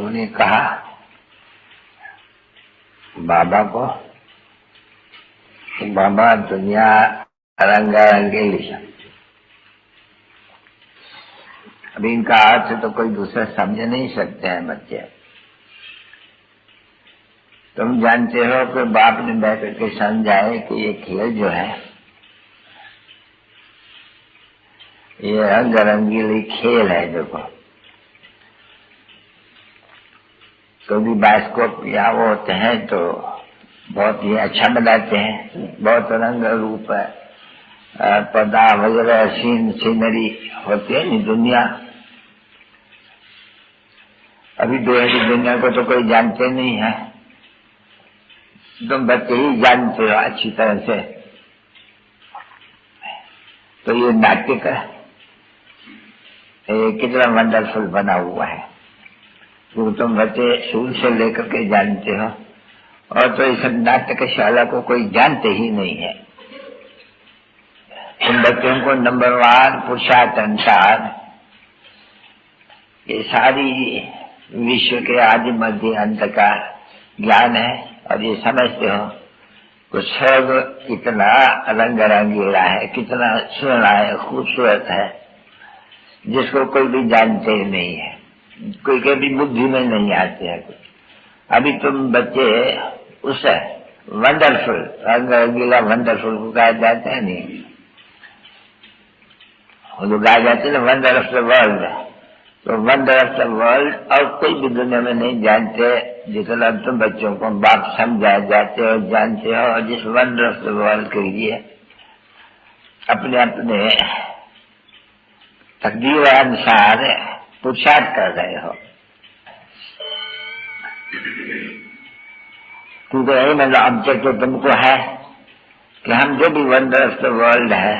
गुरु ने कहा बाबा को कि बाबा दुनिया रंगारंगीली है। अभी इनका अर्थ तो कोई दूसरा समझ नहीं सकते हैं बच्चे। तुम जानते हो कि बाप ने बैठ के समझाए कि ये खेल जो है ये रंग रंगीली खेल है। देखो कभी बाइस्कोप या वो होते हैं तो बहुत ही अच्छा बनाते हैं, बहुत रंग रूप पर्दा वगैरह सीनरी होती है नहीं दुनिया। अभी दुनिया को तो कोई जानते नहीं है, तुम बच्चे ही जानते हो अच्छी तरह से। तो ये नाट्य का कितना वंडरफुल बना हुआ है, क्योंकि तुम बच्चे शुरू से लेकर के जानते हो। और तो इस नाट्यशाला को कोई जानते ही नहीं है। तुम बच्चों को नंबर 1 पुरुषार्थ अनुसार ये सारी विश्व के आदि मध्य अंत का ज्ञान है। और ये समझते हो कि स्वर्ग कितना रंग रंगीला है, कितना सुनना है, खूबसूरत है, जिसको कोई भी जानते ही नहीं है, कोई के भी बुद्धि में नहीं आते हैं कुछ। अभी तुम बच्चे उस वंडरफुल रंग रंगीला वंडरफुल को गाया जाते हैं नहीं, वो जो गाया जाते हैं वंडर ऑफ द वर्ल्ड। तो वंडर ऑफ द वर्ल्ड और कोई भी दुनिया में नहीं जानते जितना तुम बच्चों को बाप समझाए जाते हो जानते हो। और जिस वंडर ऑफ द वर्ल्ड के लिए अपने अपने तकदीर अनुसार पुरुषार्थ कर रहे हो, क्योंकि यही मतलब ऑब्जेक्ट तो तुमको है कि हम जो भी वंडर ऑफ द वर्ल्ड है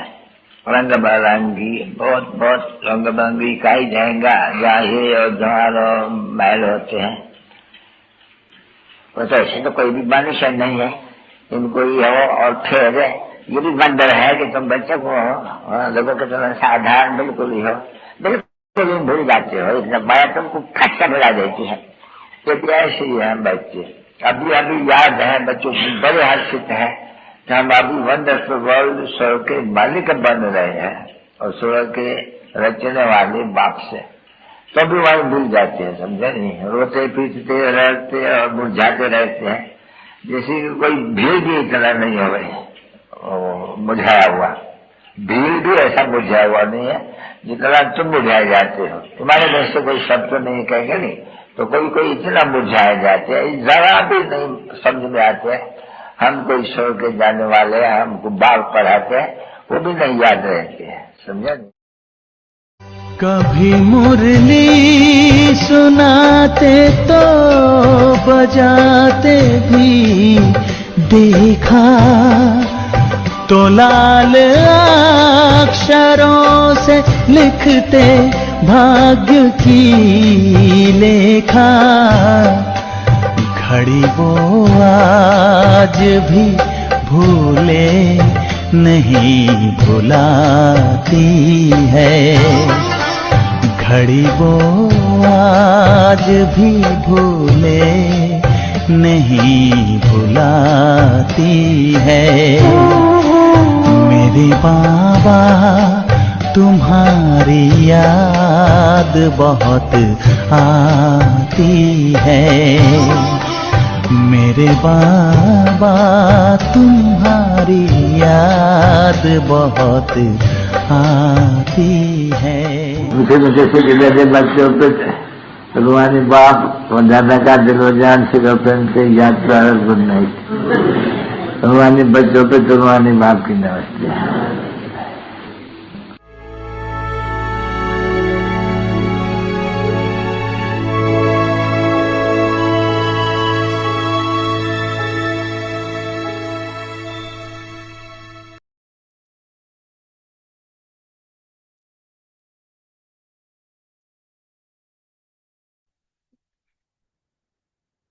रंग बिरंगी बहुत बहुत रंग बिरंगी इकाई जाएगा जहाँ हीरे और जवाहर और महल होते हैं। तो ऐसे तो कोई भी मनुष्य नहीं है, इनको ही हो। और फिर ये भी वंडर है कि तुम बच्चे को देखो कि तुम साधारण बिल्कुल ही हो, बिल्कुल ही भूल जाते हो। इतना बड़ा तुमको खटका मिला देती है। ये भी ऐसे ही है बच्चे। अभी अभी याद है बच्चों की बड़े हर्षित है कि हम अभी वंडरफुल वर्ल्ड स्वर्ग के मालिक बन रहे हैं और स्वर्ग के रचने वाले बाप से। तो भी वही भूल जाते हैं, समझे नहीं। रोते पीटते रहते और मुरझाते रहते हैं, जैसे कि कोई भीड़ भी इतना नहीं हो गई मुरझाया हुआ। भीड़ भी ऐसा मुरझाया हुआ नहीं है जितना तुम मुरझाए जाते हो। तुम्हारे मुंह से कोई शब्द तो नहीं कहेंगे नहीं, तो कोई कोई इतना मुरझाए जाते हैं, जरा भी नहीं समझ में आते हैं। हम कोई स्वर्ग के जाने वाले हैं, हमको बाल पढ़ाते हैं, वो भी नहीं याद रहते हैं, समझा नहीं। कभी मुरली सुनाते तो बजाते भी देखा, तो लाल अक्षरों से लिखते भाग्य की लेखा। घड़ी वो आज भी भूले नहीं भुलाती है। घड़ी वो आज भी भूले नहीं भुलाती है। मेरे बाबा तुम्हारी याद बहुत आती है। मेरे बाबा तुम्हारी याद बहुत आती है। मुझे तो जैसे कि मेरे बच्चों पे रूहानी बाप और दादा का दिलो जान से गर्लफ्रेंड से यात्रा गुड नाइट। रूहानी बच्चों पे तो रूहानी बाप की नमस्ते।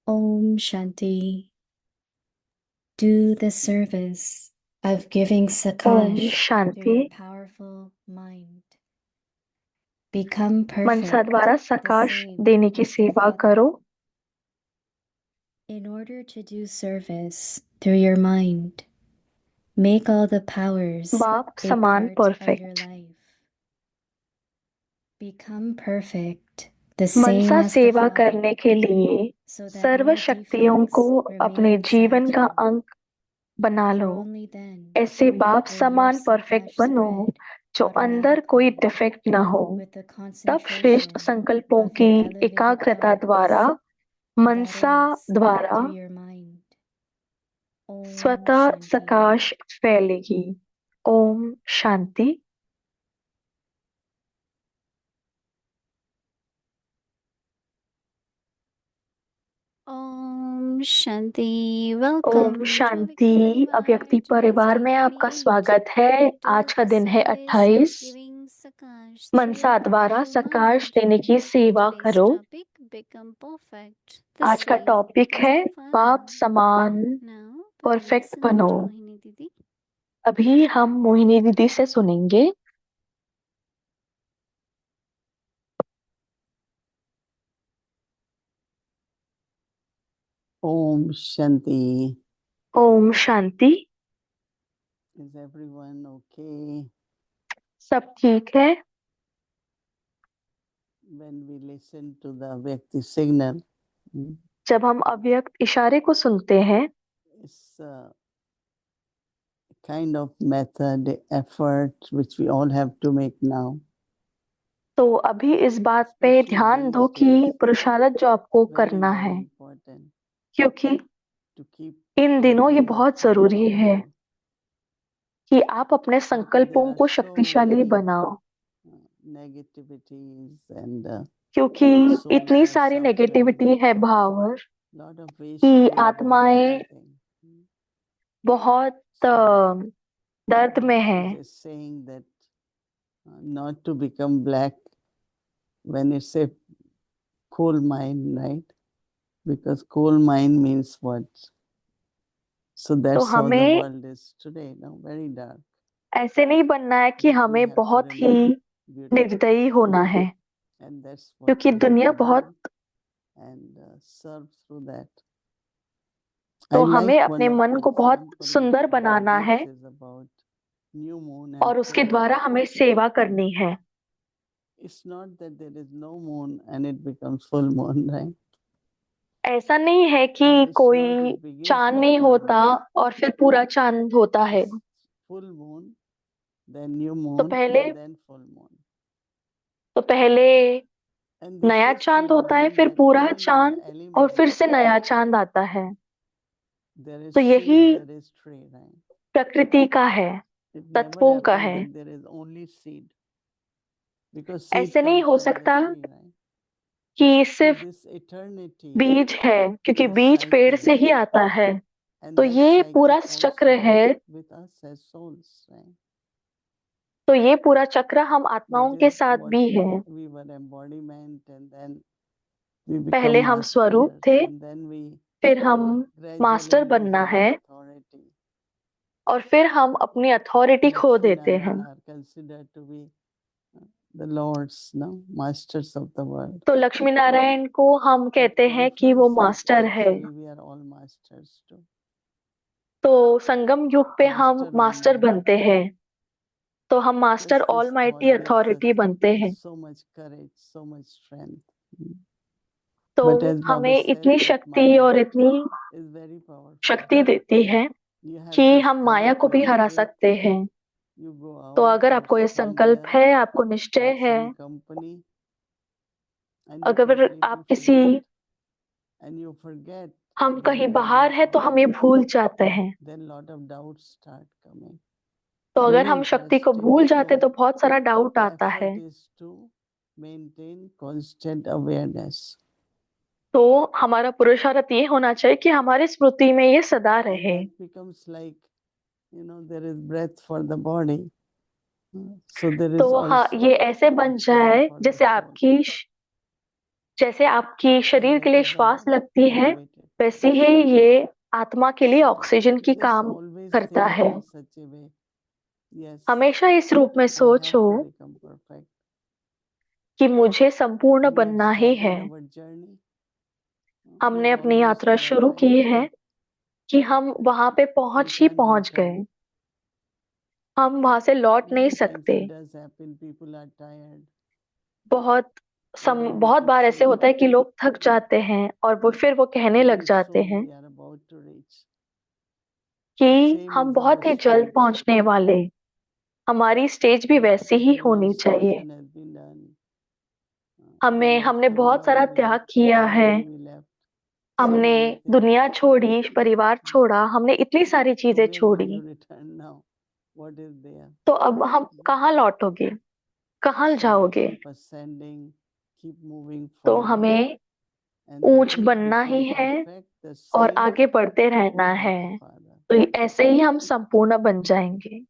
Om Shanti. Do the service of giving Om Sakash through Shanti. your powerful mind. Become Mansa perfect द्वारा the सकाश same देने की as your सेवा father. करो In order to do service through your mind, make all the powers बाप a समान part of your perfect. life. Become perfect, the Mansa same as the सेवा Father, करने के लिए so that सर्व no शक्तियों defects को remain अपने जीवन inside का you. अंग बना For लो। only then ऐसे बाप will your समान परफेक्ट Sakash बनो spread जो अंदर कोई automatically डिफेक्ट न हो। with the तब श्रेष्ठ concentration संकल्पों of की your elevated एकाग्रता thoughts, द्वारा that मनसा is, द्वारा through your mind. Om स्वतः Shanti. सकाश फैलेगी। Om Shanti. Om Shanti. Om Welcome to Shanti. Avyakti अव्यक्ति Parivar. Today's परिवार में date आपका 28. स्वागत है। आज का दिन है Do the 28। service of giving Sakash through Mansa your द्वारा powerful सकाश mind. देने की सेवा Today's करो। topic, become perfect, the आज का same टॉपिक as है the Father. बाप समान Now, we will perfect listen बनो। to Mohini Didi. अभी हम मोहिनी दीदी से सुनेंगे। Om Shanti. Om Shanti. Is everyone okay? सब ठीक है। When we listen to the Vyakti signal, जब हम अव्यक्त इशारे को सुनते हैं, it's a kind of method, effort which we all have to make now. तो अभी इस बात पे Especially ध्यान these दो कि days, पुरुषार्थ जो आपको very, करना very है, important क्योंकि to keep इन दिनों ये making बहुत effort जरूरी है powerful. कि आप अपने Because there संकल्पों are को so शक्तिशाली many बनाओ, negativities and क्योंकि souls इतनी are सारी suffering. नेगेटिविटी है भावर Lot of कि wasteful आत्माएं everything. बहुत So दर्द में है। just saying that not to become black when it's a coal mine, right? Because coal mine means what? So तो that's how the हमें world is today, now very dark. ऐसे नहीं बनना है कि But we हमें have to बहुत ही remain beautiful, निर्दयी होना है, and that's what क्योंकि we have दुनिया to बहुत, do and serve through that. तो I हमें like अपने one of मन the को बहुत example सुंदर the बनाना Gita है says about new moon और and उसके full द्वारा moon. हमें सेवा करनी है। It's not that there is no moon and it becomes full moon, right? ऐसा नहीं है कि And it's कोई not it begins चांद like नहीं that. होता और फिर पूरा चांद होता है। It's full moon, then new तो moon, पहले and then full moon. And this नया is to चांद होता है, remind फिर that पूरा even in चांद the और फिर elements से नया चांद आता है। there is तो यही seed, there is tree, right? प्रकृति का है, It never तत्वों का happens है। that there is only seed, because seed ऐसे नहीं comes हो from the सकता tree, right? कि So सिर्फ this eternity, बीज है, क्योंकि this बीज पेड़ cycle, से ही आता है। and तो that ये cycle पूरा चक्र also है, is with us as souls, right? तो ये पूरा चक्र हम That आत्माओं के is साथ what भी है। we were embodiment, and then we पहले become हम स्वरूप masters, थे, and then we फिर हम gradually मास्टर lose बनना our है authority. और फिर हम अपनी अथॉरिटी खो देते हैं। Lakshminarayan are considered to be the lords, no? Masters of the world. तो लक्ष्मी नारायण को हम At कहते हैं कि वो conferences, मास्टर है। actually we are all masters too. तो संगम युग पे हम Master मास्टर Almighty. बनते हैं, तो हम master Just this almighty thought gives authority us बनते हैं। so much courage, so much strength. तो But as Baba हमें said, इतनी that शक्ति Maya और इतनी is very powerful. शक्ति देती है You have कि this हम माया thought, को you भी have हरा faith, सकते हैं। you go तो out अगर or आपको ये संकल्प somewhere है, आपको निश्चय or है, some company, and you अगर completely आप किसी, forget, and you forget, हम then कहीं when बाहर you है तो हम ये forget, भूल जाते हैं। then lot of doubts start coming. तो अगर Very हम शक्ति को interesting. भूल जाते So तो बहुत सारा डाउट the आता है। effort is to maintain constant awareness. तो हमारा पुरुषार्थ ये होना चाहिए कि हमारी स्मृति में ये सदा And रहे। that becomes like, there is breath for the body. So there is तो हाँ, also ये ऐसे बन oxygen जाए for the soul. जैसे आपकी So शरीर के that लिए is श्वास our लगती है, elevated वैसे path. ही ये आत्मा के लिए So ऑक्सीजन की just काम always करता think है। in such a way. Yes, हमेशा इस रूप में I have सोचो to become perfect. कि मुझे संपूर्ण We have बनना ही है। started our journey. हमने we're अपनी almost यात्रा there, शुरू right? की है कि हम वहां पे We पहुंच ही can't पहुंच गए, return. हम वहां से लौट नहीं Many times सकते। it does happen. People are tired. बहुत And then we बहुत could बार ऐसे say, होता है कि लोग थक जाते हैं और वो कहने लग very जाते soon हैं we are about to reach. कि Same हम is our बहुत ही जल्द stage. पहुंचने वाले। हमारी स्टेज भी वैसी ही होनी चाहिए। Renunciation has been done. हमने We left हमने the बहुत सारा world, we त्याग left the किया है। family, we left so हमने many things. दुनिया छोड़ी, परिवार छोड़ा, हमने इतनी सारी So चीजें where will छोड़ी। you return now? What is there? तो अब हम कहाँ लौटोगे, कहाँ So जाओगे? keep ascending, keep moving तो forward. हमें And the ऊंच way you बनना become ही है perfect, the और same आगे बढ़ते रहना like है। the Father. तो ऐसे ही हम संपूर्ण बन जाएंगे।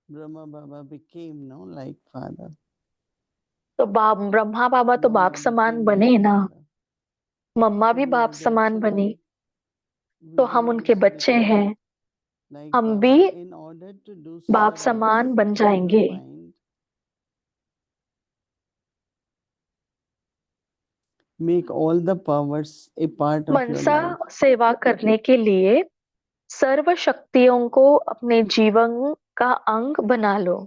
Brahma Baba became no like Father. तो ब्रह्मा बाबा तो बाप Mama समान became बने like ना, Father. मम्मा So भी we are बाप their समान बनी। children. We तो will हम उनके also बच्चे become हैं, like हम Baba. भी In order to do बाप service समान बन through your जाएंगे। mind, make all the powers a part of your Mansa life. सेवा करने के लिए सर्व शक्तियों को अपने जीवन का अंग बना लो।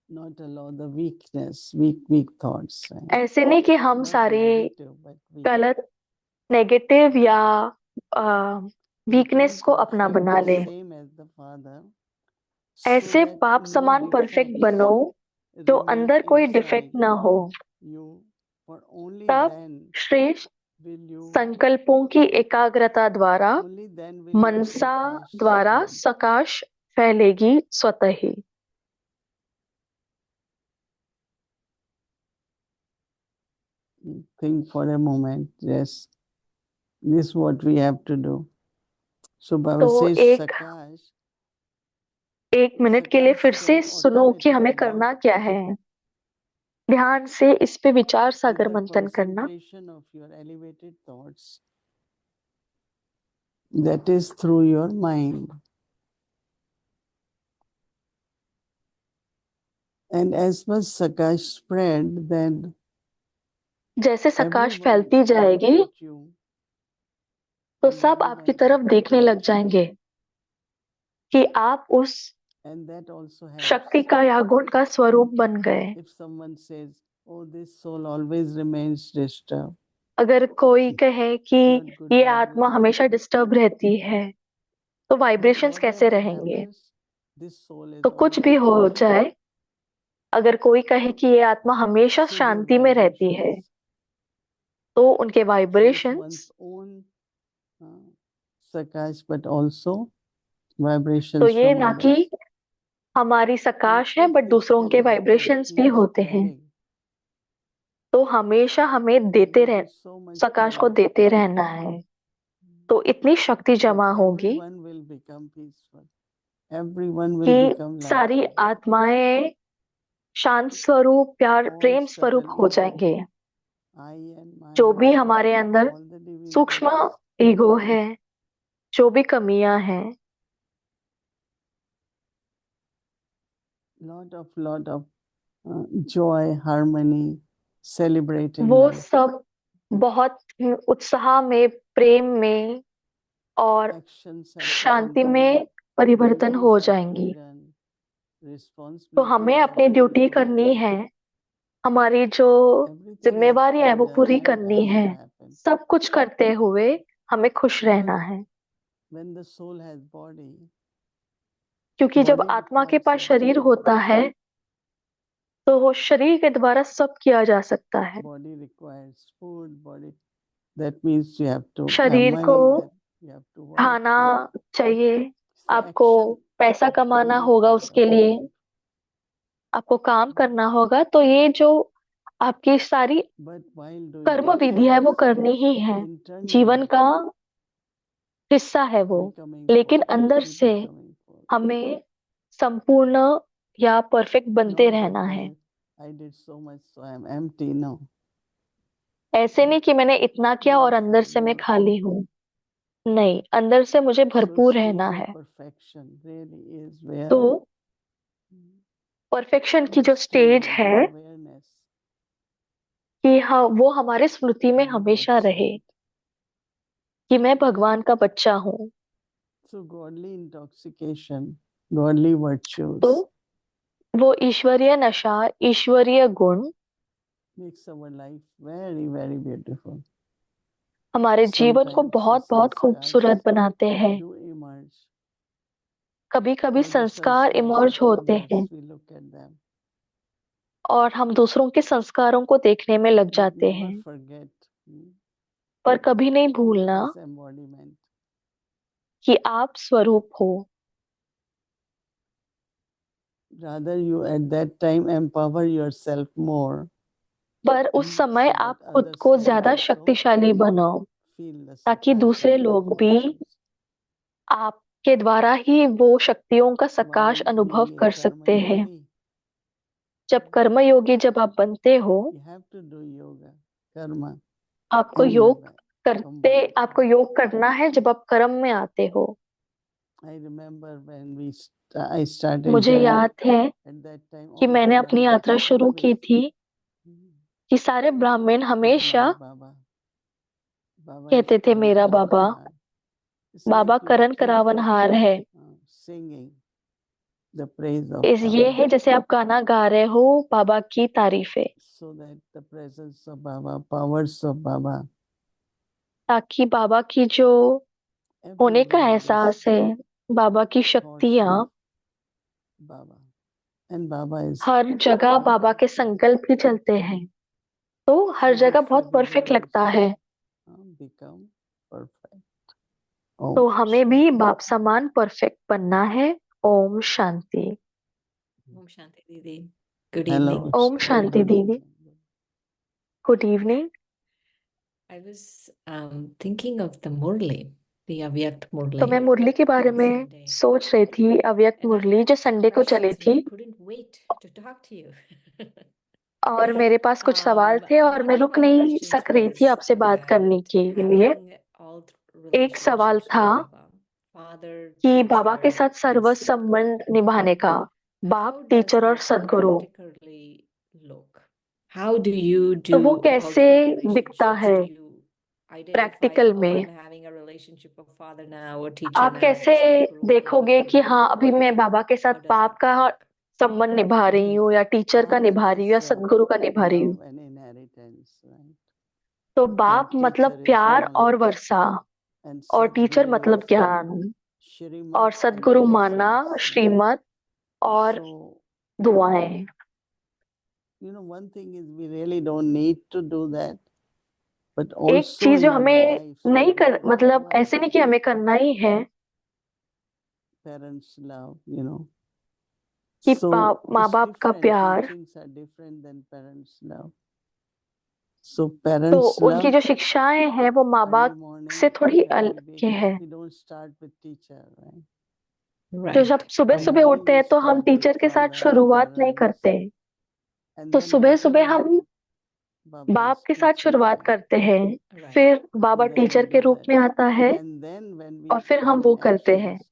Not allow the weak thoughts. Right? ऐसे नहीं कि हम Not सारे negative, but weak. गलत, नेगेटिव या Become वीकनेस को अपना perfect, बना the ले। same as the Father, so ऐसे that बाप no समान परफेक्ट defects बनो जो remain अंदर कोई डिफेक्ट inside ना हो। you. For only तब then श्रेष्ठ will you, संकल्पों की एकाग्रता द्वारा only then will your Mansa Sakash द्वारा spread. सकाश फैलेगी स्वतः ही। Think for a moment. Yes, this is what we have to do. So Baba तो says Sakash. एक मिनट के लिए फिर Sakash से can सुनो कि हमें automatically, करना क्या है। ध्यान से इस पे विचार with सागर the मंथन करना। concentration of your elevated thoughts, that is through your mind. And as much Sakash spread, then जैसे सकाश everyone फैलती will look जाएगी at you, तो and सब आपकी everyone तरफ will देखने लग approach you. जाएंगे कि आप उस And that also शक्ति helps. का या गुण का स्वरूप बन गए। If someone says, "Oh, this soul always remains disturbed," अगर कोई कहे कि not good ये आत्मा vibration. हमेशा डिस्टर्ब रहती है, तो Then वाइब्रेशंस कैसे whatever रहेंगे? happens, this soul is तो कुछ भी always हो peaceful. जाए, अगर कोई कहे कि ये आत्मा हमेशा So your शांति में रहती है, vibrations तो उनके choose vibrations one's own Sakash, but also तो vibrations ये from ना कि others. हमारी And सकाश है if बट this दूसरों can के happen, वाइब्रेशंस भी keep होते हैं। spreading. तो हमेशा हमें There देते will रह be so much सकाश को power देते रहना है, तो इतनी शक्ति that जमा होगी everyone will become peaceful. Everyone will कि become like सारी आत्माएं शांत स्वरूप, प्यार, all प्रेम स्वरूप हो subtleties. जाएंगे। I and जो mine, भी हमारे अंदर all the सूक्ष्म divisions. ईगो है, जो भी कमियां हैं, Lot of joy, harmony, celebrating वो life. सब बहुत उत्साह में, प्रेम में और Actions have to Shanti continue. में परिवर्तन Duties हो have to be जाएंगी। done. तो Responsibilities हमें have अपनी to be ड्यूटी करनी fulfilled. है, हमारी जो Everything has जिम्मेवारी to है be वो done पूरी and करनी has है। to happen. सब कुछ करते हुए हमें खुश रहना Because है, when the soul has body, क्योंकि जब body आत्मा के requires पास शरीर everything. होता है तो वो शरीर के द्वारा सब किया जा सकता है। Body requires food, body. That means you have to have शरीर money, को that you have to work. खाना चाहिए, So आपको action पैसा of कमाना doing is होगा, part उसके of लिए life. आपको काम करना होगा। तो ये जो आपकी सारी But while doing कर्म विधि है वो actions, करनी ही है, जीवन internally का हिस्सा है वो। becoming लेकिन forward, अंदर keep से becoming forward. हमें संपूर्ण या परफेक्ट बनते Not that रहना है। I did so much, so I am empty. No. ऐसे नहीं कि मैंने इतना किया और अंदर से मैं खाली हूँ, नहीं, अंदर से मुझे So भरपूर रहना stage of है। perfection really is where तो परफेक्शन की जो stable स्टेज with है, awareness. कि हाँ वो हमारे स्मृति में and हमेशा what's रहे right. कि मैं भगवान का बच्चा हूँ। So godly intoxication, godly virtues तो वो ईश्वरीय नशा, ईश्वरीय गुण makes our life very, very beautiful. हमारे जीवन को Sometimes बहुत बहुत sanskars खूबसूरत बनाते हैं। do emerge. कभी कभी How the संस्कार sanskars इमर्ज of होते others, हैं we look at them, और हम दूसरों के संस्कारों को देखने में लग but जाते never हैं, forget पर कभी नहीं भूलना this embodiment. कि आप स्वरूप हो। Rather, you at that time empower yourself more, पर उस समय so that आप खुद others को can ज्यादा also शक्तिशाली बनाओ feel the ताकि sakash दूसरे of those लोग भी virtues. आपके द्वारा ही वो शक्तियों का सकाश While अनुभव being a कर karma सकते हैं। yogi, जब कर्मयोगी जब आप बनते हो, you have to do yoga, karma, आपको and योग yoga करते combined. आपको योग करना है जब आप कर्म में आते हो। I remember when I started मुझे journey, याद है at that time कि all the मैंने अपनी यात्रा Brahmins शुरू की always थी कि सारे ब्राह्मण is हमेशा my Baba. Baba is कहते थे Karan मेरा बाबा, Karavanhar. It's Baba like you Karan keep करावनहार है। singing the praise of ये Baba, है जैसे आप गाना गा रहे हो बाबा की तारीफें, so that the presence of Baba, powers of Baba, ताकि बाबा की जो होने का everywhere एहसास this है, बाबा की thoughts शक्तियाँ of Baba, and Baba is हर जगह बाबा perfect. के संकल्प ही चलते हैं, तो हर So जगह this बहुत परफेक्ट लगता beginners है। become perfect. तो Om हमें भी बाप समान परफेक्ट बनना है। Om Shanti. Om Shanti Didi. Good Hello. evening. Om Shanti Good दीदी। evening. Good evening. I was thinking of the Murli, the Avyakt तो Murli मैं मुरली के बारे on में Sunday. सोच रही थी, अव्यक्त And I मुरली had जो a few संडे को चली questions and थी, I couldn't wait to talk to you. और मेरे पास कुछ सवाल थे और One मैं of रुक my नहीं questions सक रही थी was आपसे बात करने about के लिए। having all एक सवाल relationships था with Baba, father, कि बाबा के teacher, साथ and सर्व Sadguru. संबंध निभाने का, बाप, How does टीचर और that सदगुरु, practically look? How do you तो do वो all कैसे three दिखता relationships? है Do you identify, practical oh, में? I'm having a relationship of father now, or teacher आप now, or कैसे Sadguru देखोगे कि every day? हाँ अभी मैं बाबा के साथ How does बाप that का work? संबंध निभा रही हूँ या टीचर का Father निभा रही हूँ या is सदगुरु का निभा रही हूँ? love and inheritance, right? तो And बाप मतलब teacher is प्यार और knowledge, वर्षा, and और टीचर Sadguru मतलब is ज्ञान, Shrimat और and सदगुरु माना blessings, right? श्रीमत और So, दुआएं। one thing is we really don't need to do that, but एक also चीज in जो our हमें lives, नहीं कर मतलब why ऐसे नहीं कि हमें करना ही है parents love, कि So माँ it's बाप का different. प्यार, Teachings are different than parents' love. So तो parents उनकी love जो शिक्षाएं हैं वो माँ early बाप morning से थोड़ी when we अलग wake के up. है। We don't start with teacher, right? तो जब Right. सुबह In the सुबह morning उठते we हैं तो हम start with टीचर के साथ father, शुरुआत नहीं parents, करते, and तो then सुबह later सुबह on हम Baba बाप is के साथ teacher, शुरुआत right? करते हैं, Right. फिर बाबा So then we टीचर के do रूप that. में आता है And then when और we फिर हम come वो in करते हैं। actions,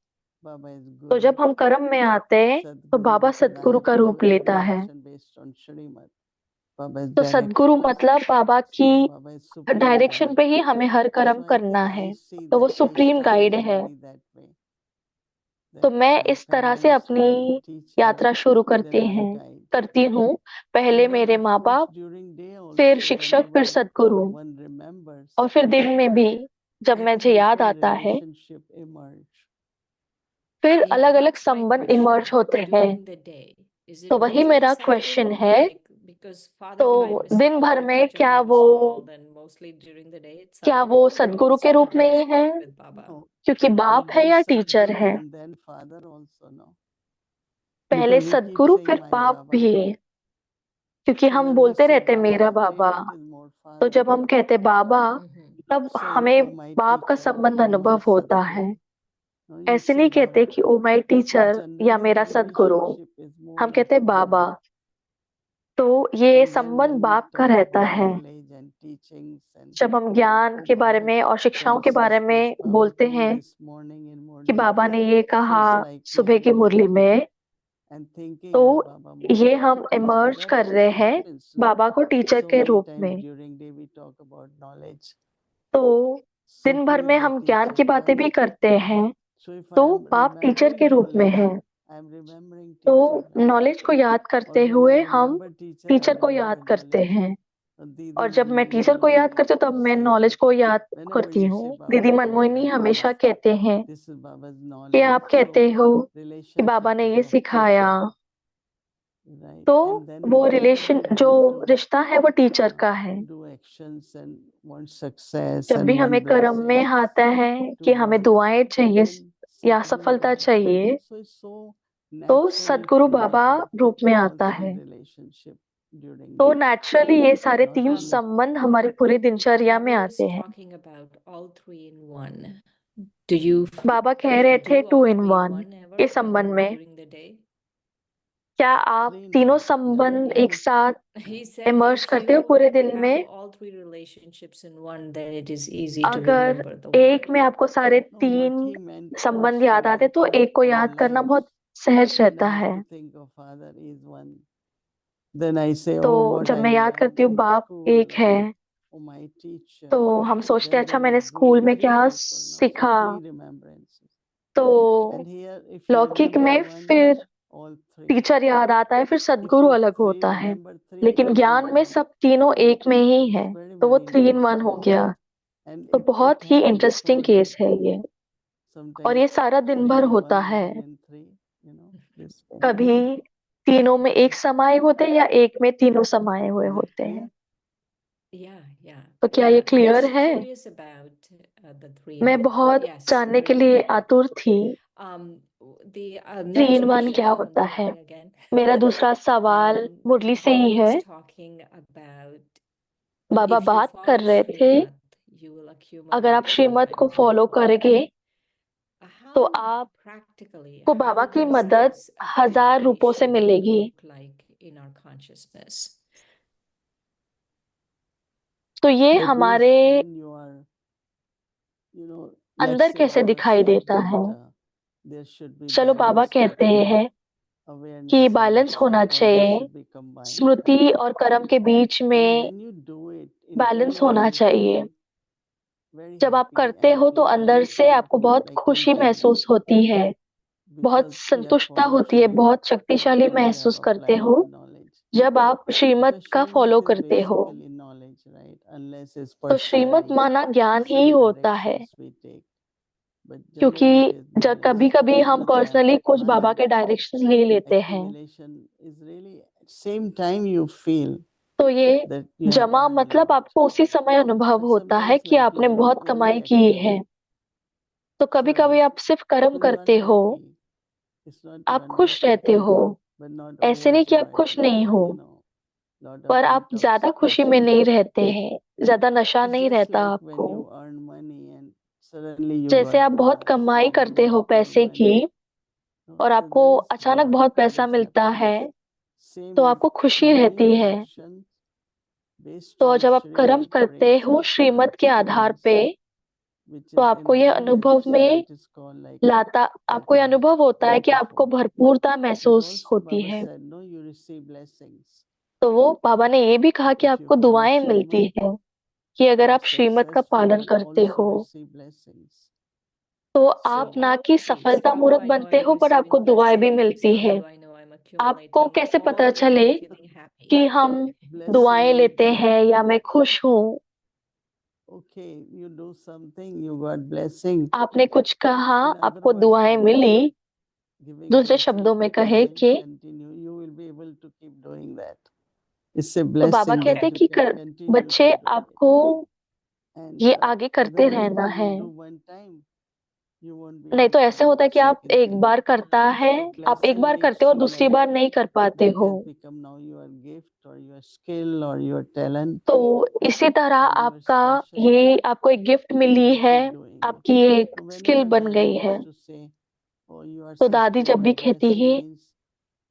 Baba is तो Guru, जब हम कर्म में आते हैं तो Sadguru, बाबा because I सदगुरु have का to रूप do लेता every है। action based on Shrimad. Baba is तो सदगुरु directions. मतलब बाबा So की Baba is supreme direction guide. पे ही हमें हर कर्म So I करना think है, I see तो वो that I supreme start guide the है। journey that way. तो That मैं my इस तरह से parents, अपनी my teacher, यात्रा शुरू then my guide. करती हूँ। पहले And then मेरे of माँ course बाप, during day फिर also शिक्षक, फिर whenever सदगुरु, one remembers, और फिर दिन में भी जब I think मुझे याद different आता है, relationship emerge. फिर Yeah, अलग अलग that's my संबंध इमर्ज question. होते हैं। During the day, is तो it वही also मेरा exciting? क्वेश्चन है, Like, because father तो time is दिन भर small, में teacher क्या time वो is small, then mostly during the day it's क्या Sadguru, वो or सदगुरु is के रूप में ही always है with Baba? No, क्योंकि बाप है then या टीचर Sadguru है? and then father also, no? पहले Because we keep सदगुरु saying फिर my बाप Baba. भी, क्योंकि So हम when we बोलते say रहते Baba, मेरा really Baba, it is more तो father. जब हम कहते बाबा Mhm. तब Saying, हमें oh my बाप का teacher, संबंध oh my अनुभव होता है। Sadguru. No, you ऐसे say नहीं कहते Baba. कि ओ माय So टीचर या generally मेरा the सदगुरु, relationship is more हम like कहते father. बाबा। तो ये And then संबंध when we बाप का talk रहता about है। knowledge and teachings and जब हम ज्ञान oh के बारे Baba में और शिक्षाओं के tells बारे us this, में Baba बोलते told हैं this morning in कि morning. बाबा ने ये So कहा it's like we सुबह are की मुरली devoted. में, and thinking तो as Baba Mohan. ये हम So इमर्ज that कर रहे also हैं happens. No? बाबा को टीचर So के many रूप times में। during day we talk about knowledge. तो Sit दिन भर with में the हम ज्ञान teacher. की बातें भी करते हैं, So if I तो am बाप टीचर के remembering रूप में knowledge, हैं। I am remembering तो teacher. Right? नॉलेज को याद Or करते when I हुए हम remember teacher, I टीचर को याद remember करते knowledge. हैं, Didi और जब मैं Manmohini टीचर को याद करती हूँ used तब to मैं say, नॉलेज को याद whenever करती you हूँ। say Baba दीदी told मनमोहिनी us हमेशा this, कहते हैं this is Baba's कि knowledge. आप So कहते हो कि relationship बाबा ने is ये of सिखाया, teacher, right? तो And then वो whenever रिलेशन we जो want to रिश्ता है वो टीचर का है। do actions and want success जब भी and हमें want कर्म में blessing आता है to कि हमें work, दुआएं चाहिए then या Sadhguru सफलता Baba चाहिए, also is so तो naturally सदगुरु बाबा flows रूप में all आता three है। relationship during तो day. नेचुरली ये सारे Not तीन only संबंध हमारी पूरी दिनचर्या में Baba was आते हैं। talking about all three in one. Do you बाबा कह रहे थे do 2 all in three in 1 one ever इस संबंध में। during the day? क्या आप 3 in तीनों 1. संबंध Yeah. एक साथ He said इमर्ज if करते हो you पूरे दिन have में? all three relationships in one, then it is easy to अगर remember the one. एक में आपको सारे No, what तीन he meant संबंध याद also आते that तो एक को in याद करना life, बहुत सहज when रहता I have है। to think of Father is one, then I say, तो oh, what जब I मैं याद learned करती हूँ in बाप school, एक है, oh, my teacher. तो हम सोचते हैं Then अच्छा there मैंने is स्कूल में 3 क्या people now, so सीखा। 3 remembrances. तो And here, if you लौकिक remember में one, फिर all 3. टीचर याद आता है, फिर If सदगुरु you अलग होता है, remember 3 लेकिन ज्ञान is में 1. सब तीनों एक में ही It's है, very, तो वो very 3 in 1 हो interesting. गया। And तो it बहुत ही happens interesting so case that है ये, और ये sometimes सारा दिन 3 भर in होता 1, है। 1 in 3, this way. कभी तीनों में एक समाये होते हैं या एक में तीनों समाये हुए Is it होते clear? हैं। Yeah. तो क्या ये I क्लियर was है? curious about the 3 in मैं 1. बहुत Yes, जानने के very लिए clear. आतुर थी। The 3 next in 1 question क्या from होता है? Murli again. मेरा दूसरा सवाल मुरली से Baba ही है। was talking about Baba if you बात follow कर रहे थे, Srimad, you will अगर आप accumulate श्रीमत को फॉलो infinite wealth. करेंगे तो How आप practically, को how बाबा की does मदद this 1000 रूपों से accumulation मिलेगी। look like in our consciousness? तो ये That means हमारे when you are, let's अंदर say कैसे Baba दिखाई said देता that है। there should be चलो बाबा balance कहते between हैं कि awareness and बैलेंस action. होना All this चाहिए, should be combined. Right? स्मृति और कर्म के बीच And में when you do it balance होना internally, you चाहिए। feel very जब आप happy करते and हो तो feel अंदर very से आपको powerful. बहुत I खुशी can tell महसूस होती है, बहुत because we are संतुष्टता following होती है, Shrimad, बहुत शक्तिशाली when you have महसूस करते applied हो the knowledge. जब आप श्रीमत Because का Shrimad फॉलो is करते हो। basically knowledge, right? Unless it's तो श्रीमत personally माना ज्ञान ही some होता है, directions we take. But क्योंकि generally it is जब कभी knowledge. कभी हम पर्सनली कुछ बाबा Prana के डायरेक्शन ले लेते हैं, accumulation is really at same time you feel तो ये that you have जमा done a मतलब lot. आपको उसी समय अनुभव But होता है sometimes कि like आपने you do बहुत only कमाई की action, है। तो कभी कभी service, आप सिर्फ कर्म so you are करते हो, happy. It's not you आप are खुश not रहते happy, हो, but not ऐसे नहीं कि आप overjoyed खुश with नहीं हो, lot of पर आप ज्यादा खुशी में intoxication. नहीं रहते हैं, ज्यादा नशा It's नहीं just रहता like when आपको। you earn money and suddenly you जैसे got आप बहुत bonus कमाई and you करते हो like your पैसे की money. और So आपको there is अचानक joy, बहुत there पैसा is मिलता है, happiness. Same तो is आपको खुशी doing रहती है। action based तो on जब आप कर्म Srimad करते brings हो श्रीमत के आधार experience पे, which तो is in आपको ये अनुभव abundance, so में that is called like लाता, आपको ये ultimate, अनुभव होता है कि आपको beautiful. भरपूरता But महसूस also होती Baba है। said, no, you receive blessings. तो वो बाबा ने ये भी कहा कि If you आपको follow दुआएं मिलती Srimad, है, कि अगर you are आप श्रीमत का पालन successful, करते also हो receive blessings. तो So आप ना how, कि okay, so सफलता how do मूर्त I know बनते I'm हो पर आपको receiving दुआएं भी blessings? मिलती How है। do I know I'm आपको accumulating कैसे all पता because चले I'm feeling happy? कि हम Blessing दुआएं is लेते that, हैं या मैं खुश हूँ। okay, you do something, you got blessing. आपने कुछ कहा, In other आपको words, दुआएं Baba मिली, giving दूसरे blessing शब्दों में to कहे say कि continue, you will be able to keep doing that. It's a तो बाबा blessing कहते that हैं you कि can continue बच्चे to do it. आपको And ये आगे करते otherwise, रहना when है। you do one time, you won't be नहीं able तो to ऐसे do होता है it कि आप second एक time. बार करता है, So आप एक blessing बार makes करते हो और you दूसरी like बार नहीं कर पाते that हो। has become now your gift or your skill or your talent, तो इसी तरह and you are आपका special ये आपको एक गिफ्ट मिली to है, keep doing it. आपकी एक So स्किल whenever बन Dada गई है। used to say, "Oh, you are तो such दादी good जब भी Baba," कहती she है means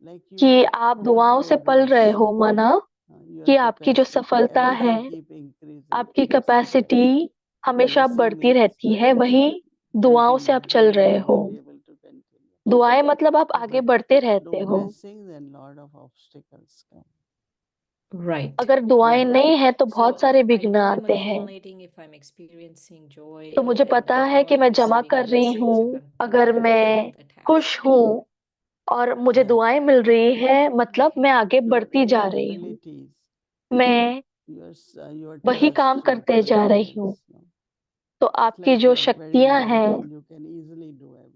like you कि आप have दुआओं से पल रहे progress. हो, माना Your कि आपकी जो capacity, सफलता है, everything keep increasing. आपकी That's कैपेसिटी हमेशा blessing बढ़ती means रहती है, वही दुआओं से आप continue. चल You रहे will हो। be able to continue. दुआएं मतलब आप With आगे that बढ़ते slow रहते हो। blessing, then lot of obstacles come. Right. अगर दुआएं Right. नहीं है तो बहुत So सारे I विघ्न know I'm आते हैं। accumulating if I'm experiencing joy, तो मुझे and पता I है know कि मैं I'm जमा receiving कर रही blessings if हूँ, I'm अगर continuing मैं to do the खुश task. हूँ और मुझे Yeah. दुआएं मिल रही है, मतलब मैं आगे Your बढ़ती जा innate रही हूँ, abilities, मैं your वही trust, काम your करते जा रही हूँ। confidence. No? तो It's आपकी like जो you are very शक्तियां light हैं, and you can easily do everything.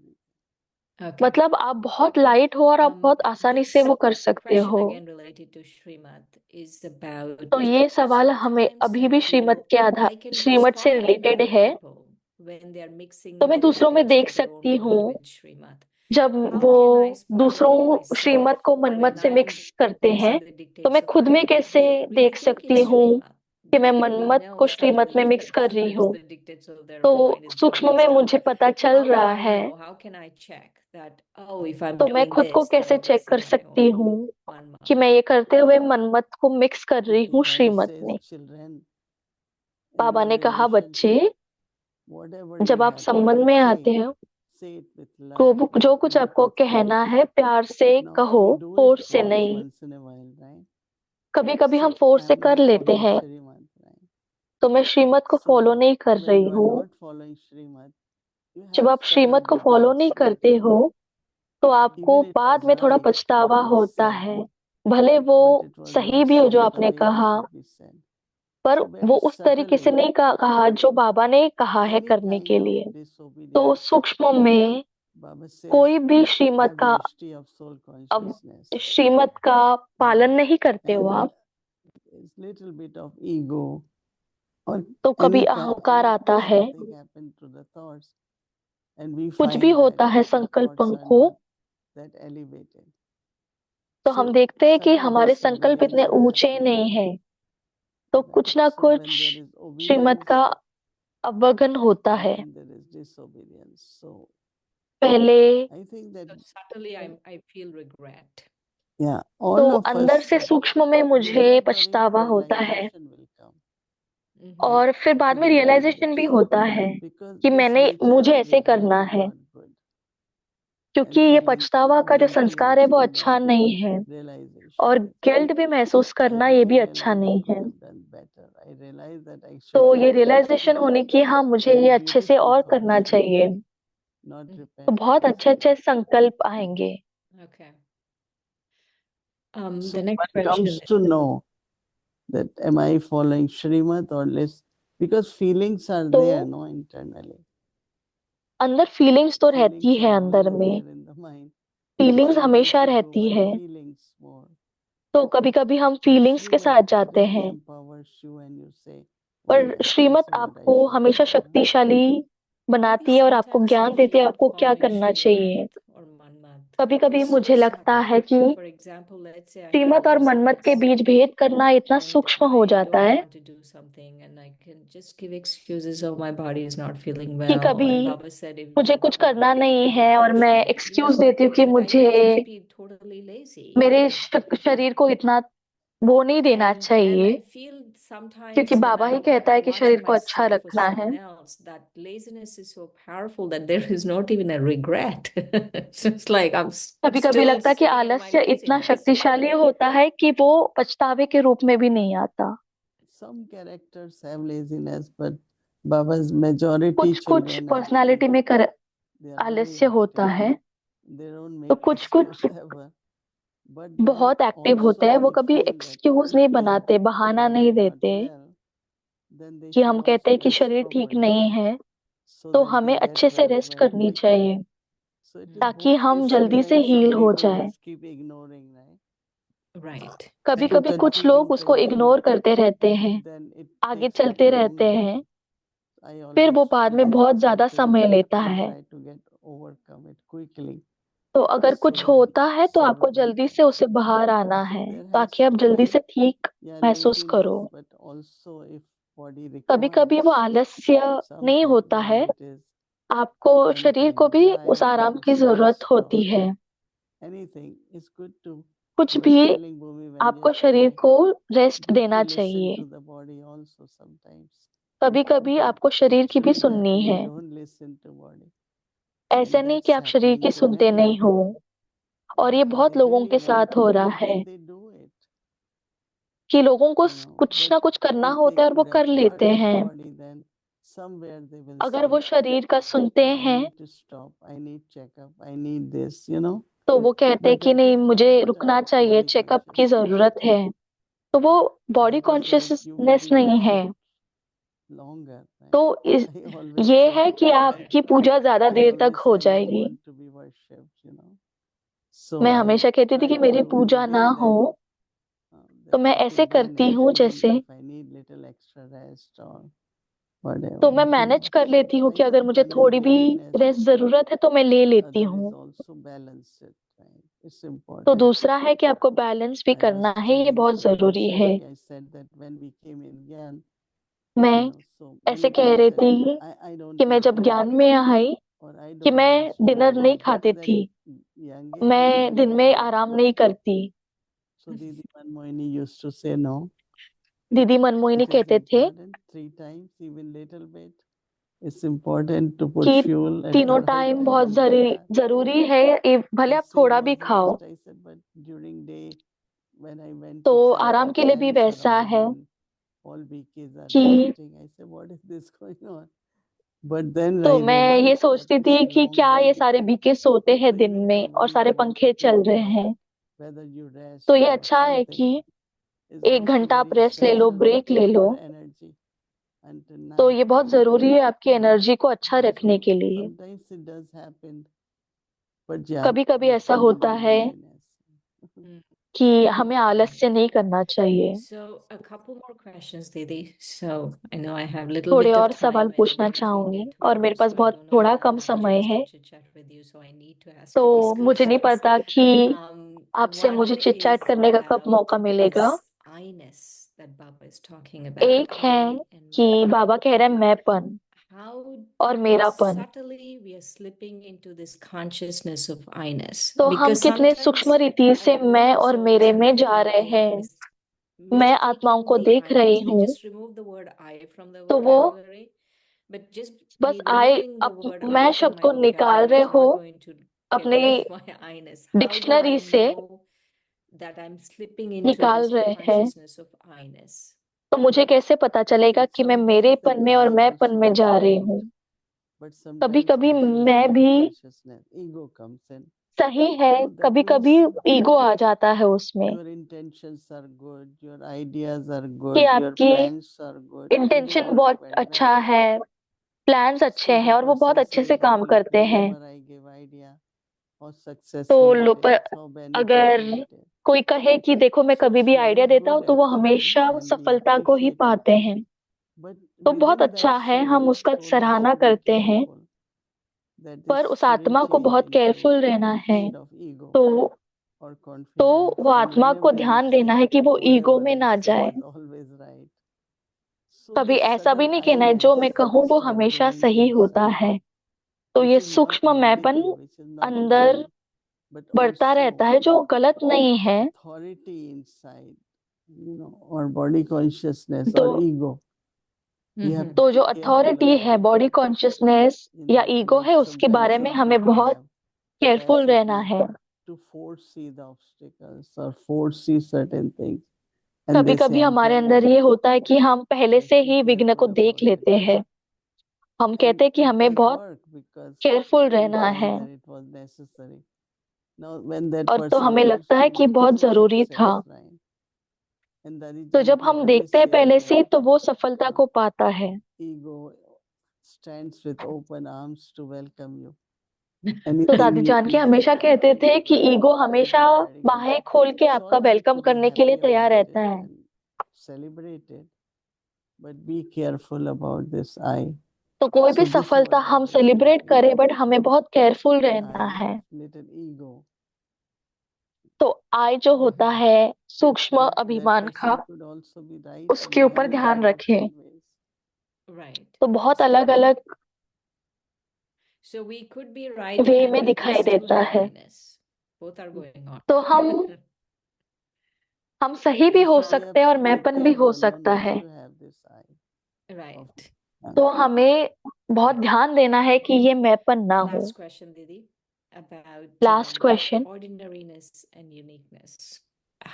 Okay. मतलब आप बहुत लाइट हो और आप बहुत आसानी से This वो कर सकते question हो। again related to Srimad is about तो ये सवाल हमें sometimes अभी I भी feel श्रीमत के I आधार can श्रीमत से spot in रिलेटेड other है। people when they are mixing तो मैं the दूसरों में letters देख of their own सकती month हूँ, with Srimad. जब How वो can I spot it in दूसरों myself श्रीमत को मनमत when से I'm मिक्स करते हैं, mixing the तो dictates मैं of खुद my में own कैसे month? We देख think सकती it's हूँ Srimad, कि मैं but we मनमत को know श्रीमत में subtly मिक्स कर that रही it's हूँ। the dictates of their तो own mind is being सूक्ष्म में mixed up. मुझे पता चल How do रहा I है, know? How can I check that, oh, if I'm तो मैं doing खुद को this, then कैसे I'm चेक कर mixing my सकती own हूँ one कि month. मैं ये करते हुए मनमत को मिक्स कर रही Okay, हूँ Baba श्रीमत says, में। children, in बाबा your ने कहा, बच्चे, relationship, whatever you जब आप have संबंध to में आते say, हो say it with तो love, जो कुछ not आपको with कहना force. है प्यार से Now, कहो, we do it फोर्स से force नहीं। once in a while, right? कभी कभी हम So, फोर्स से I'm कर not लेते following हैं, Shrimad, right? तो मैं श्रीमत को फॉलो So, नहीं कर when रही you are हूँ। not following Shrimad, you जब have आप subtle श्रीमत को फॉलो regrets नहीं later. करते हो तो आपको Even it बाद was में थोड़ा right what पछतावा was होता said, है, भले वो but it was सही not भी हो जो said the आपने way it कहा, should be said. पर So, वो very उस तरीके से subtly, नहीं कहा जो बाबा ने कहा है any करने kind के of लिए। तो disobedience, सूक्ष्म में Baba says, कोई भी श्रीमत have का, dristy of soul अब consciousness. श्रीमत का पालन नहीं करते हो And आप, it's little bit of ego or तो कभी any अहंकार आता है, something happened to the thoughts, and we कुछ भी find that होता है the संकल्पों thoughts are को, not that elevated. तो हम So देखते हैं कि subtle हमारे संकल्प disobedience इतने are ऊंचे happening, नहीं हैं, तो right? कुछ ना So कुछ when there is Shrimad obedience, का अवगन होता and है। then there is disobedience. So पहले I think that, So subtly, I feel regret. yeah, तो all of अंदर us, से सूक्ष्म में मुझे gradually पछतावा the होता है, realization will come. Mhm. और फिर बाद You में can take रियलाइजेशन भी this होता है because कि this मैंने nature मुझे of ऐसे regret करना is है, not good. क्योंकि And ये feeling पछतावा का जो guilty संस्कार है वो also, अच्छा that नहीं है, realization और is. गिल्ट भी महसूस I करना ये भी really अच्छा realize I नहीं could है। have done better. I realize that I तो should ये have. रियलाइजेशन होने की, हाँ मुझे ये Very अच्छे से beautiful और करना thoughts, चाहिए, not तो बहुत repentance. अच्छे अच्छे संकल्प आएंगे। Okay. So The next one question comes to know that am I following Srimad or less? Because feelings are तो there, no, internally. अंदर फीलिंग्स तो रहती Feelings है, are अंदर always में there in the mind. Feelings Sometimes हमेशा we go रहती by है, feelings more. तो कभी कभी हम फीलिंग्स के Srimad साथ जाते really हैं, empowers you and you say, oh पर yes, Shrimad this is what I आपको should हमेशा do. शक्तिशाली maybe बनाती है और आपको sometimes I ज्ञान देती है feel आपको क्या following करना चाहिए। Srimad or Manmat कभी कभी is so मुझे लगता subtle. है कि For example, let's say I have श्रीमत और मनमत के laziness बीच भेद करना इतना and सूक्ष्म हो I जाता don't है want to do something and I can just give excuses, oh, my body is not feeling कि well. कभी And Baba said, if मुझे कुछ you करना नहीं become है और मैं unfortunate, you एक्सक्यूज will देती हूँ think कि that I मुझे can just be totally lazy. मेरे शरीर को इतना वो नहीं देना And चाहिए, I feel क्योंकि sometimes when Baba he I'm कहता है कि शरीर watching को अच्छा myself or रखना है। someone else, that laziness is so powerful that there is not even a regret. It's just like I'm कभी कभी still लगता है कि sitting in my आलस्य इतना laziness. शक्तिशाली होता है कि वो पछतावे के रूप में भी नहीं आता। Some characters have laziness, but Baba's majority कुछ कुछ children I've पर्सनालिटी seen, में they are very आलस्य होता active. है, They don't तो make कुछ कुछ excuse ever. But then बहुत एक्टिव होते also हैं, वो we कभी feel that एक्सक्यूज if नहीं their बनाते, बहाना body नहीं is not देते well, then they कि should हम कहते also हैं कि rest शरीर ठीक properly नहीं है so तो that they हमें get अच्छे से well रेस्ट very करनी quickly. चाहिए So it is ताकि both हम ways. जल्दी से Sometimes some हील हो people जाए। just keep ignoring, right? Right. कभी So कभी कुछ continuing, लोग उसको इग्नोर करते रहते हैं, then it आगे takes चलते long रहते time. हैं, I फिर always वो बाद में like बहुत ज्यादा something समय लेता to है। try to get overcome it quickly तो अगर so कुछ that होता है तो आपको survival जल्दी can से come. उसे बाहर आना So है there has ताकि आप to जल्दी be, से ठीक yeah, महसूस laziness, करो। but also if body कभी कभी वो requires आलस्य नहीं something, होता है, whether it is आपको any शरीर kind को of भी उस diet आराम or की जरूरत stress होती or है। anything, it's good to, कुछ I was भी telling Bhumi when आपको yesterday, शरीर को रेस्ट good to देना listen चाहिए, to the body also sometimes. कभी कभी Because आपको शरीर की भी actually सुननी we है। don't listen to body. ऐसे and नहीं that's कि आप शरीर happening की to सुनते many नहीं हो, और ये and बहुत they लोगों really के want साथ to हो do रहा it है and they do it, कि लोगों को कुछ but ना कुछ करना if they होता है और वो could have कर heard लेते their हैं। body, then somewhere they will अगर say, वो शरीर का सुनते I हैं need to stop, I need checkup, I need this. तो वो कहते हैं But कि that नहीं, is मुझे not रुकना चाहिए, body चेकअप की consciousness. जरूरत है। तो वो body That is like you will consciousness be नहीं है। worshipped longer, right? तो इस I always ये say है कि आपकी पूजा ज्यादा I देर तक always हो say I don't जाएगी। want to be worshipped. So मैं I हमेशा कहती थी try कि to मेरी do in a पूजा ना way हो, तो that मैं I ऐसे could करती manage, हूँ even जैसे, if I need little extra rest or तो मैं whatever. मैनेज कर लेती हूँ कि Kind अगर of मुझे थोड़ी भी uneasiness रेस्ट जरूरत है तो मैं ले लेती that is हूँ। also balanced, right? It's तो important. दूसरा है कि आपको बैलेंस भी I करना was है, ये telling बहुत जरूरी है। Shanti, I said that when we came in Gyan, मैं so ऐसे many कह times रही that थी I don't कि मैं eat जब dinner ज्ञान में आई or I कि don't मैं rest for डिनर a नहीं bit. खाती Then थी, Yange मैं दिन में आराम नहीं करती। So Didi Manmohini used to say no. दीदी मनमोहिनी It is कहते थे important 3 times, even little bit. It's important to put कि fuel at the तीनों right टाइम time बहुत in the car. जरूरी है, भले But आप same थोड़ा भी was खाओ। last I said, but during day when I went तो to see आराम के लिए भी friends वैसा around है and all big kids are कि, resting, I said, what is this going on? But then तो I मैं ये realized that सोचती it's थी a कि long क्या ये day. सारे बीके सोते हैं So दिन even में for और one सारे hour पंखे to चल take रहे break, हैं। whether you तो rest ये or अच्छा है something, कि is 1 घंटा also आप very रेस्ट ले लो, essential to ब्रेक ले keep low. our energy until तो night. ये बहुत जरूरी है आपकी एनर्जी को अच्छा रखने के So लिए। sometimes it does happen, but yeah, कभी कभी we ऐसा shouldn't होता be है laziness. कि हमें आलस्य नहीं करना चाहिए। So a couple more questions, Didi. So I know I have little थोड़े bit of और सवाल time and पूछना we are getting चाहूंगी late to और मेरे end, पास so I बहुत don't know थोड़ा whether come I'll have a समय chance है। to chit chat with you. So I need to ask तो you these मुझे नहीं questions. पता कि आपसे मुझे One चिट चैट is करने का कब about मौका मिलेगा। this I-ness that Baba is talking about. एक है I and कि my. बाबा कह रहे हैं मैंपन How और मेरापन। subtly we are slipping into this consciousness of I-ness, तो हम because कितने सूक्ष्म sometimes रीति से I मैं really और so मेरे में जा subtly रहे they are हैं। मैं आत्माओं mistaking को the देख रही I-ness. We हूँ, just remove the word I from the तो वो vocabulary, but just बस me आए removing the word I मैं from शब्द my को निकाल vocabulary रहे is हो not going to get अपने rid of my I-ness. How do I dictionary से, know that I'm slipping into निकाल this रहे हैं। consciousness of I-ness? तो मुझे कैसे पता चलेगा कि मैं Sometimes मेरेपन the में और I मैंपन also में is जा रही right, हूँ। but कभी sometimes कभी also is मैं body भी consciousness. Ego comes in. सही है, So that कभी कभी means ईगो आ जाता है उसमें your intentions are good, your ideas are कि good, your आपकी plans are good, and they intention work बहुत very well. अच्छा है, प्लान्स अच्छे So हैं the और वो बहुत person अच्छे से said that, काम look, करते हैं। whenever I give idea, how तो successful it is, how अगर beneficial it is. कोई कहे कि देखो मैं So कभी it's भी very आइडिया देता हूँ good तो वो actually, हमेशा and we सफलता को ही appreciate it. पाते हैं। But तो बहुत within that अच्छा है, हम उसका soul has सराहना to be करते हैं, careful that पर this उस shouldn't आत्मा को change बहुत into केयरफुल रहना है। kind of ego तो or तो confidence. वो And आत्मा को whenever you ध्यान देना say, है कि वो ईगो whatever में I ना say जाए। is always right. So कभी this ऐसा भी subtle नहीं कहना है जो I-ness मैं कहूँ वो start हमेशा growing सही होता inside, है। तो which ये is not सूक्ष्म मैपन negative, which is not अंदर wrong, but बढ़ता रहता also है, जो गलत नहीं है। authority inside, or body consciousness तो or ego. You have to तो जो be careful अथॉरिटी है, about it. बॉडी कॉन्शियसनेस या ईगो Like है, उसके sometimes बारे में some हमें people बहुत have केयरफुल रहना capacity है। to foresee the obstacles or foresee certain things, and कभी they say, कभी I'm हमारे telling अंदर you, ये होता है कि हम पहले just से be ही विघ्न को careful देख about it. लेते हैं। हम And कहते हैं कि it हमें does बहुत work because केयरफुल you रहना है, find that it was necessary. Now, when that और तो person हमें comes लगता है to कि you बहुत through जरूरी success, था। right? And तो जब Dadi हम always देखते हैं says पहले that से तो वो सफलता को पाता है। ego stands with open arms to welcome you. तो दादी Anything जान के you हमेशा कहते थे कि ईगो they हमेशा get very good. बाहें खोल के It's आपका all right welcome to be करने के लिए happy तैयार about रहता it है। and celebrate it, but be careful about this I. तो कोई भी So this is सफलता what हम Baba is सेलिब्रेट talking करें, about. बट हमें बहुत केयरफुल रहना I, है। little ego. तो आय जो होता है सूक्ष्म That अभिमान का, person could also be right उसके in ऊपर many ध्यान रखें। different ways. Right. तो बहुत So अलग अलग So we could be right way and में we could दिखाई still देता have है। I-ness. Both are going on. तो हम सही भी हो So we have सकते हैं और to be मैपन भी हो careful सकता not है। to have this I. Right. तो हमें बहुत ध्यान देना है कि ये मैंपन ना हो। Last question, Didi, about last question, ordinariness and uniqueness.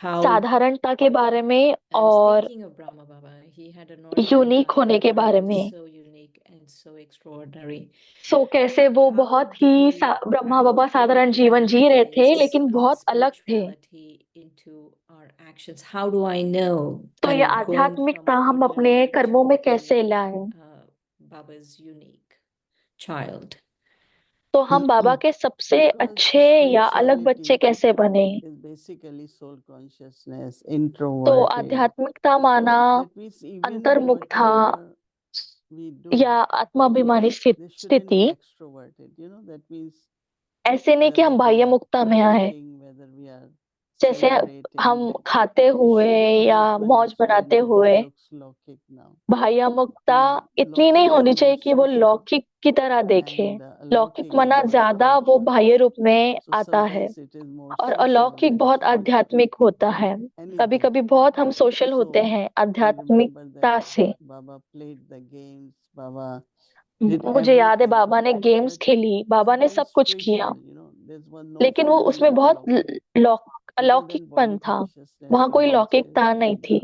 How साधारणता के बारे में I was और thinking of Brahma Baba. He had an ordinary unique होने life, के but he बारे was में। so unique and so extraordinary. सो कैसे वो How बहुत do he we Brahma Baba practically साधारण जीवन जी रहे थे, place लेकिन बहुत अलग थे। spirituality into our actions? How do I know तो ये I'm going from आध्यात्मिकता हम अपने ordinary कर्मों में to कैसे being लाएं? Baba's unique child? तो हम बाबा के सबसे Because अच्छे या अलग बच्चे spirituality कैसे बने? is basically soul consciousness, तो introverted. आध्यात्मिकता माना That means even अंतर्मुखता whatever we do, या आत्माभिमानी they shouldn't स्थिति। be extroverted. That means ऐसे नहीं कि हम whether we बाह्य are मुक्ता में आए, eating, whether we are जैसे हम celebrating, खाते we हुए shouldn't या do it to an मौज बनाते extent हुए। that looks lockic now. बाह्य मुक्ता See, इतनी नहीं lockic होनी is चाहिए more कि वो social लौकिक की तरह देखे। and लौकिक alaukic is मना more ज्यादा वो spiritual. बाह्य रूप में So आता है, sometimes it is more और social अलौकिक than बहुत spiritual. आध्यात्मिक होता है। कभी Anything. कभी बहुत हम सोशल होते So हैं I remember आध्यात्मिकता that से। Baba played the games, Baba did मुझे याद है everything, बाबा ने गेम्स but खेली, it was बाबा ने very सब कुछ किया, spiritual. There was no लेकिन वो feeling उसमें of बहुत locking. Other than अलौकिकपन body था, consciousness वहां कोई emerges, लौकिकता नहीं थी।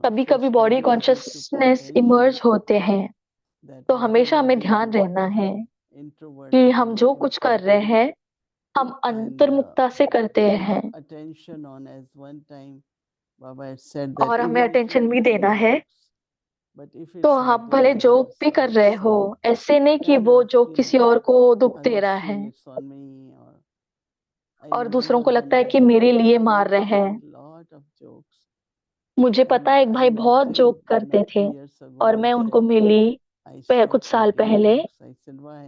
कभी so कभी body studies need to pay consciousness emerge attention होते हैं। that तो हमेशा whatever हमें we ध्यान do, रहना है कि introverted हम or जो कुछ कर रहे introverted, हैं हम and अंतर्मुखता से करते हैं। give attention on, as one time Baba had said that और हमें even if अटेंशन you're भी doing देना है। jokes, but if तो it's हम hurting भले the जोक other भी कर रहे souls, हो, ऐसे नहीं कि fair वो enough, जोक किसी और को दुख दे others रहा है feel it's on me, or I और दूसरों remember को one लगता है of कि the मेरे लिए Baba मार used रहे to हैं। make lot of jokes, मुझे पता and है एक I भाई met बहुत him, जोक करते 2 थे, years ago. और He मैं उनको said, मिली I कुछ stopped साल making पहले, jokes. I said, why?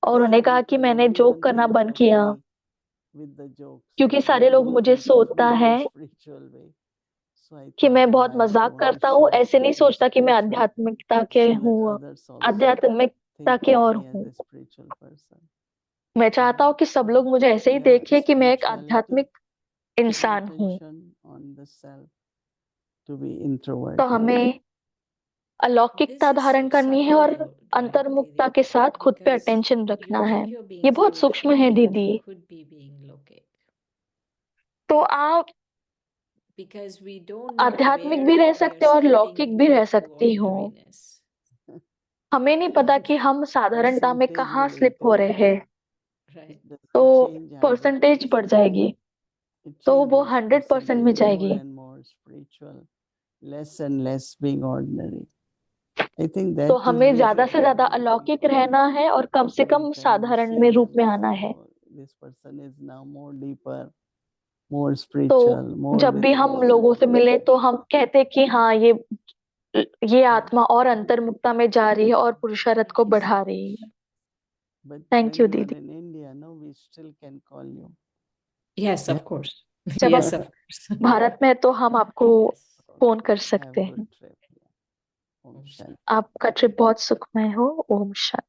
और He उन्होंने said, कहा कि because मैंने जोक everyone करना thinks बंद of किया, me with the jokes. क्योंकि सारे Nobody लोग मुझे thinks of सोचता me in है a spiritual way. So I कि thought, मैं बहुत why मजाक don't करता हूँ, show ऐसे नहीं something सोचता कि मैं spiritual आध्यात्मिकता के so that हूँ, others also आध्यात्मिकता think के of और me as हूँ। a spiritual person. मैं चाहता हूँ कि सब So, लोग मुझे ऐसे ही yeah, देखें कि मैं एक spirituality, आध्यात्मिक pay इंसान हूँ। attention on the self, to be तो introverted. हमें This अलौकिकता is धारण so करनी है subtle और though, right, अंतर्मुखता Didi? के साथ खुद पे Because अटेंशन you रखना है। think you're being ये बहुत सूक्ष्म spiritual, है but दीदी। you could be being lokic. तो आप Because we don't know आध्यात्मिक where भी रह we are सकते हो और slipping लौकिक भी रह into सकती हो। ordinariness. हमें नहीं पता कि हम साधारणता में Percentage कहाँ will स्लिप हो रहे increase. हैं, Right. It doesn't तो change परसेंटेज बढ़ 100%. जाएगी, It तो वो changes 100% में percentage, more जाएगी। and more spiritual, less and less being ordinary. I think तो that is हमें ज्यादा से basically ज्यादा what अलौकिक people रहना है और कम से कम every time we साधारण see में रूप them, में they आना say, है। oh, this person is now more deeper, more तो spiritual, more जब भी हम within. लोगों से मिले तो हम कहते कि हाँ ये Yeah. आत्मा और अंतर्मुखता में जा रही है और पुरुषार्थ को बढ़ा रही है। But thank when you you are दीदी। in India, no, we still can call you. Yes, of course. जब Yes, आप of course. भारत में हैं, तो हम आपको Yes. फोन कर Have सकते good हैं। trip. Yeah. Om Shanti. आपका ट्रिप बहुत सुखमय हो। Om Shanti.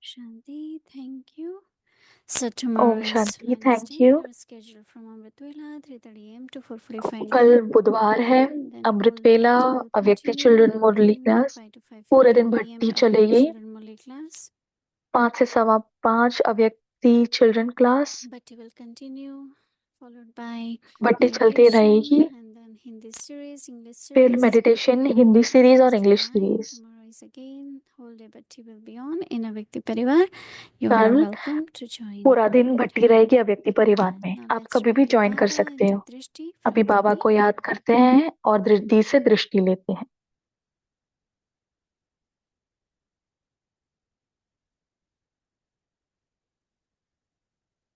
Shanti, thank you. So tomorrow is Shanti, thank Wednesday. You. Our schedule from Amritwela 3:30 a.m. to 4:45 कल p.m. बुधवार है, Then Amrit whole day vela, Bhakti will अव्यक्ति continue children in the Murli evening class, 5 to पूरे 5:15 दिन p.m. भक्ति Avyakti चलेगी। Children Murli class. 5 से 5:15 अव्यक्ति children class, Bhakti will continue, followed by भट्टी चलती meditation रहेगी, and then Hindi series, English फिर series. मेडिटेशन, हिंदी सीरीज और Tuesday English night, series. tomorrow is again whole day Bhakti will be on in Avyakti Parivar. You are कल welcome to join. पूरा दिन भट्टी रहेगी अव्यक्ति परिवार में, Now आप let's कभी भी remember ज्वाइन कर Baba सकते and हो। take drishti अभी from बाबा Didi. को याद करते हैं और दृष्टि से दृष्टि लेते हैं।